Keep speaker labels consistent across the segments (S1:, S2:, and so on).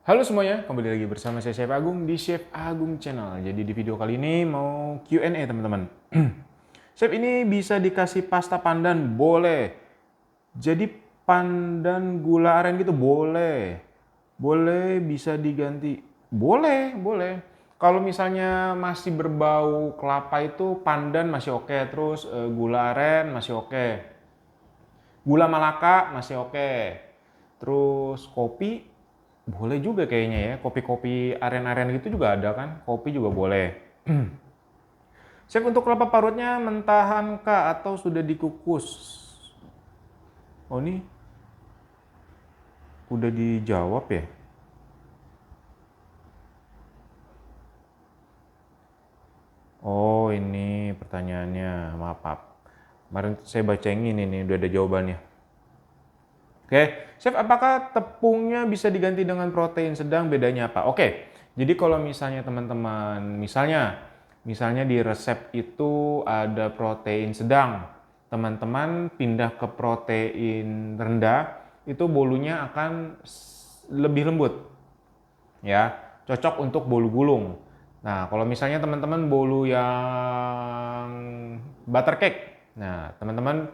S1: Halo semuanya, kembali lagi bersama saya Chef Agung di Chef Agung Channel. Jadi di video kali ini mau Q&A teman-teman. Chef, ini bisa dikasih pasta pandan? Boleh. Jadi pandan gula aren gitu? Boleh. Boleh, bisa diganti? Boleh, boleh. Kalau misalnya masih berbau kelapa itu pandan masih oke, terus gula aren masih oke. Gula Malaka masih oke. Terus kopi boleh juga kayaknya ya. Kopi-kopi aren-aren gitu juga ada kan. Kopi juga boleh. Chef, untuk kelapa parutnya mentahan kah atau sudah dikukus? Oh, ini udah dijawab ya. Oh, ini pertanyaannya. Maaf, maaf. Kemarin saya baca yang ini nih, udah ada jawabannya. Oke, Chef, apakah tepungnya bisa diganti dengan protein sedang? Bedanya apa? Oke, jadi kalau misalnya teman-teman, misalnya di resep itu ada protein sedang, teman-teman pindah ke protein rendah, itu bolunya akan lebih lembut, ya, cocok untuk bolu gulung. Nah, kalau misalnya teman-teman bolu yang butter cake, nah teman-teman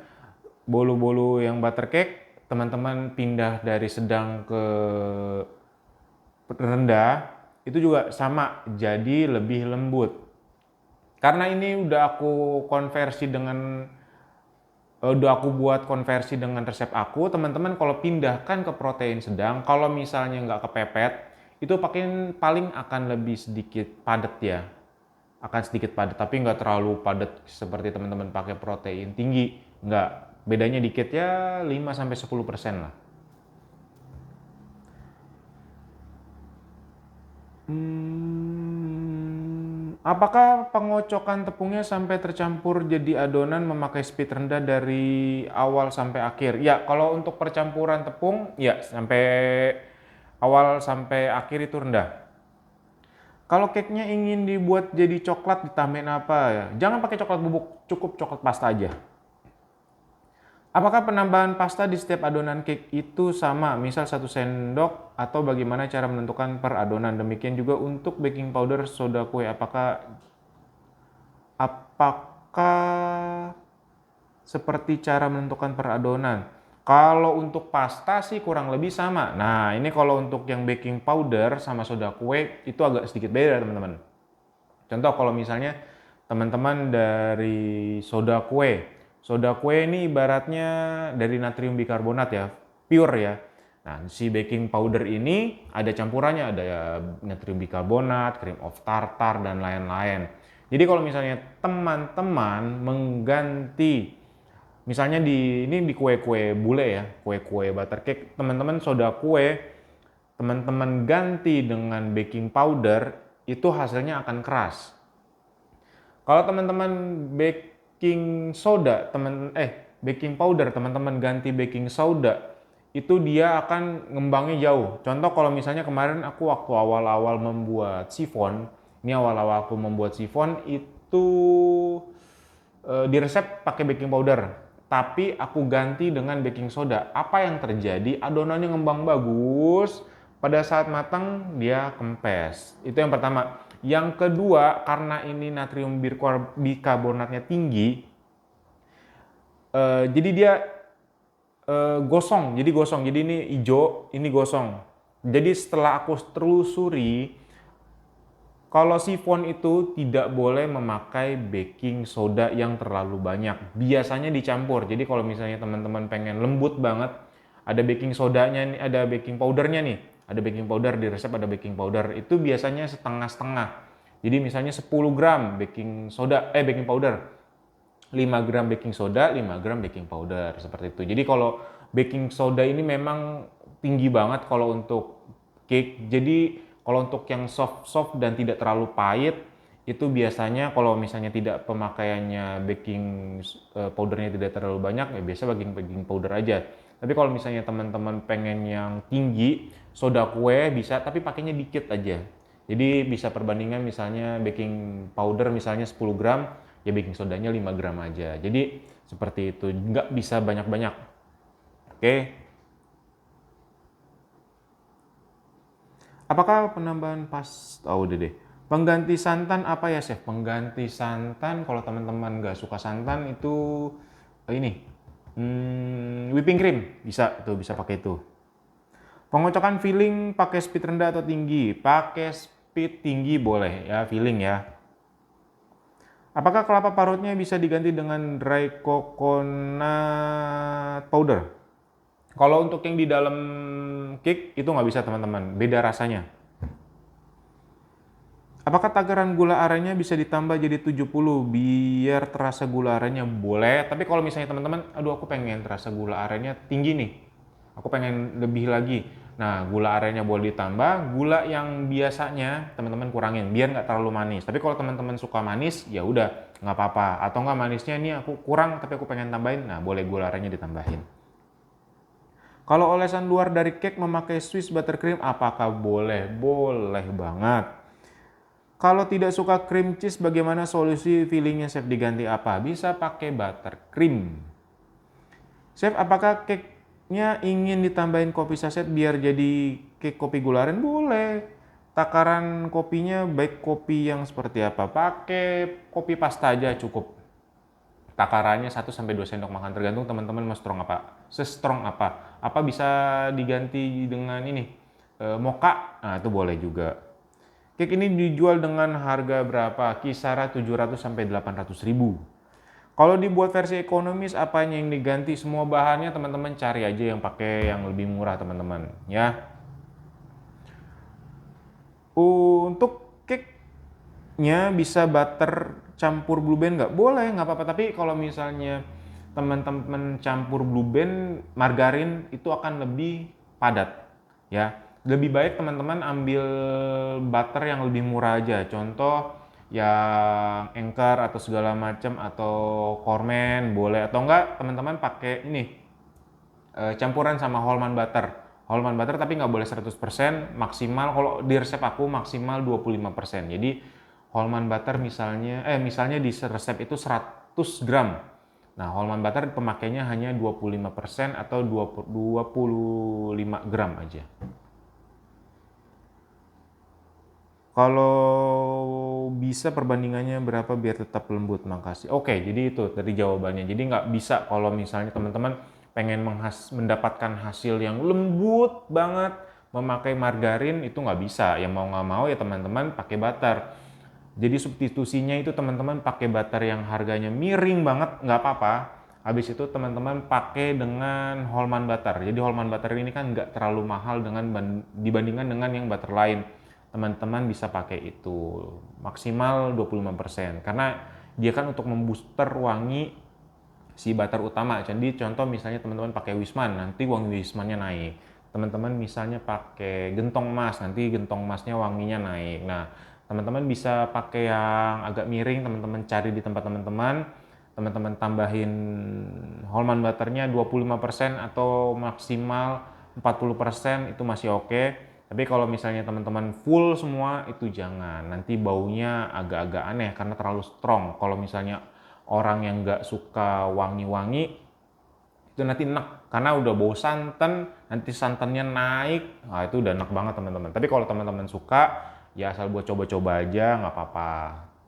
S1: bolu-bolu yang butter cake, teman-teman pindah dari sedang ke rendah, itu juga sama, jadi lebih lembut. Karena ini udah aku buat konversi dengan resep aku, teman-teman kalau pindahkan ke protein sedang, kalau misalnya nggak kepepet, itu paling akan lebih sedikit padat ya. Akan sedikit padat, tapi nggak terlalu padat seperti teman-teman pakai protein tinggi. Nggak, bedanya dikit ya 5-10% lah. Apakah pengocokan tepungnya sampai tercampur jadi adonan memakai speed rendah dari awal sampai akhir? Ya, kalau untuk percampuran tepung, ya sampai awal sampai akhir itu rendah. Kalau cake-nya ingin dibuat jadi coklat, ditambahin apa ya? Jangan pakai coklat bubuk, cukup coklat pasta aja. Apakah penambahan pasta di setiap adonan cake itu sama, misal 1 sendok, atau bagaimana cara menentukan per adonan? Demikian juga untuk baking powder, soda kue, apakah seperti cara menentukan per adonan? Kalau untuk pasta sih kurang lebih sama. Nah, ini kalau untuk yang baking powder sama soda kue itu agak sedikit beda, teman-teman. Contoh kalau misalnya teman-teman dari soda kue. Soda kue ini ibaratnya dari natrium bikarbonat ya, pure ya. Nah, si baking powder ini ada campurannya, ada natrium bikarbonat, cream of tartar, dan lain-lain. Jadi kalau misalnya teman-teman mengganti, misalnya ini di kue-kue bule ya, kue-kue butter cake, teman-teman soda kue, teman-teman ganti dengan baking powder, itu hasilnya akan keras. Kalau teman-teman baking soda, baking powder, teman-teman ganti baking soda, itu dia akan ngembangnya jauh. Contoh kalau misalnya kemarin aku waktu awal-awal membuat sifon, ini awal-awal aku membuat sifon itu di resep pakai baking powder, tapi aku ganti dengan baking soda. Apa yang terjadi? Adonannya ngembang bagus, pada saat matang dia kempes. Itu yang pertama. Yang kedua, karena ini natrium bikarbonatnya tinggi, jadi dia gosong. Jadi ini hijau, ini gosong. Jadi setelah aku telusuri, kalau sifon itu tidak boleh memakai baking soda yang terlalu banyak. Biasanya dicampur. Jadi kalau misalnya teman-teman pengen lembut banget, ada baking sodanya nih, ada baking powdernya nih. Ada baking powder di resep, ada baking powder. Itu biasanya setengah-setengah. Jadi misalnya 10 gram baking powder. 5 gram baking soda, 5 gram baking powder, seperti itu. Jadi kalau baking soda ini memang tinggi banget kalau untuk cake. Jadi kalau untuk yang soft dan tidak terlalu pahit, itu biasanya kalau misalnya tidak pemakaiannya baking powdernya tidak terlalu banyak, ya biasa baking powder aja. Tapi kalau misalnya teman-teman pengen yang tinggi, soda kue bisa, tapi pakainya dikit aja. Jadi bisa perbandingan misalnya baking powder misalnya 10 gram, ya baking sodanya 5 gram aja. Jadi seperti itu, nggak bisa banyak-banyak. Oke. Apakah penambahan udah deh. Pengganti santan apa ya, Chef? Pengganti santan, kalau teman-teman nggak suka santan itu ini, whipping cream. Bisa, tuh bisa pakai itu. Pengocokan filling pakai speed rendah atau tinggi? Pakai speed tinggi boleh ya, filling ya. Apakah kelapa parutnya bisa diganti dengan dry coconut powder? Kalau untuk yang di dalam cake itu nggak bisa teman-teman, beda rasanya. Apakah takaran gula arennya bisa ditambah jadi 70 biar terasa gula arennya? Boleh, tapi kalau misalnya teman-teman, aduh aku pengen terasa gula arennya tinggi nih, aku pengen lebih lagi. Nah, gula arennya boleh ditambah, gula yang biasanya teman-teman kurangin biar nggak terlalu manis. Tapi kalau teman-teman suka manis, ya udah nggak apa-apa. Atau nggak manisnya ini aku kurang tapi aku pengen tambahin, nah boleh gula arennya ditambahin. Kalau olesan luar dari cake memakai Swiss buttercream, apakah boleh? Boleh banget. Kalau tidak suka cream cheese, bagaimana solusi fillingnya, Chef? Diganti apa? Bisa pakai buttercream. Chef, apakah cake-nya ingin ditambahin kopi saset biar jadi cake kopi gula aren? Boleh. Takaran kopinya baik kopi yang seperti apa? Pakai kopi pasta aja cukup. Takarannya 1-2 sendok makan, tergantung teman-teman mau strong apa. Se-strong apa? Apa bisa diganti dengan ini? Mocha? Nah, itu boleh juga. Cake ini dijual dengan harga berapa? Kisaran 700-800 ribu. Kalau dibuat versi ekonomis, apanya yang diganti? Semua bahannya teman-teman cari aja yang pakai yang lebih murah teman-teman ya. Untuk cake-nya bisa butter campur blue band nggak? Boleh, nggak apa-apa. Tapi kalau misalnya teman-teman campur blue band, margarin itu akan lebih padat ya. Lebih baik teman-teman ambil butter yang lebih murah aja. Contoh yang Anchor atau segala macam atau Corman boleh, atau enggak teman-teman pakai ini campuran sama Hallman butter. Hallman butter tapi nggak boleh 100%, maksimal kalau di resep aku maksimal 25%. Jadi Hallman butter misalnya di resep itu 100 gram. Nah, Hallman butter pemakainya hanya 25% atau 25 gram aja. Kalau bisa perbandingannya berapa biar tetap lembut? Makasih. Oke, jadi itu tadi jawabannya. Jadi nggak bisa kalau misalnya teman-teman pengen mendapatkan hasil yang lembut banget memakai margarin, itu nggak bisa. Ya mau nggak mau ya teman-teman pakai butter. Jadi substitusinya itu teman-teman pakai butter yang harganya miring banget, nggak apa-apa. Habis itu teman-teman pakai dengan Hallman butter. Jadi Hallman butter ini kan nggak terlalu mahal dibandingkan dengan yang butter lain. Teman-teman bisa pakai itu maksimal 25% karena dia kan untuk membooster wangi si butter utama. Jadi contoh misalnya teman-teman pakai Wisman, nanti wangi Wismannya naik. Teman-teman misalnya pakai gentong emas, nanti gentong emasnya wanginya naik. Nah, teman-teman bisa pakai yang agak miring, teman-teman cari di tempat teman-teman tambahin Hallman butternya 25% atau maksimal 40% itu masih oke. Tapi kalau misalnya teman-teman full semua itu jangan, nanti baunya agak-agak aneh karena terlalu strong. Kalau misalnya orang yang nggak suka wangi-wangi itu nanti enak karena udah bau santan, nanti santannya naik, nah itu udah enak banget teman-teman. Tapi kalau teman-teman suka ya asal buat coba-coba aja nggak apa-apa,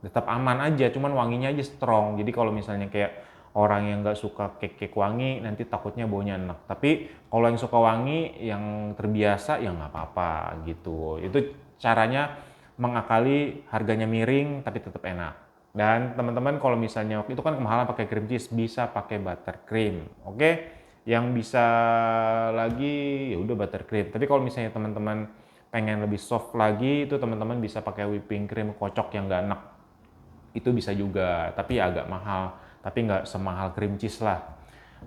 S1: tetap aman aja, cuman wanginya aja strong. Jadi kalau misalnya kayak orang yang nggak suka cake wangi nanti takutnya baunya enak. Tapi kalau yang suka wangi, yang terbiasa ya nggak apa-apa gitu. Itu caranya mengakali harganya miring tapi tetap enak. Dan teman-teman kalau misalnya itu kan kemahalan pakai cream cheese, bisa pakai buttercream. Oke? Yang bisa lagi ya udah buttercream. Tapi kalau misalnya teman-teman pengen lebih soft lagi, itu teman-teman bisa pakai whipping cream kocok yang nggak enak. Itu bisa juga, tapi agak mahal. Tapi nggak semahal cream cheese lah.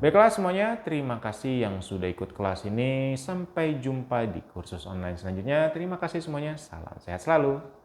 S1: Baiklah semuanya, terima kasih yang sudah ikut kelas ini. Sampai jumpa di kursus online selanjutnya. Terima kasih semuanya, salam sehat selalu.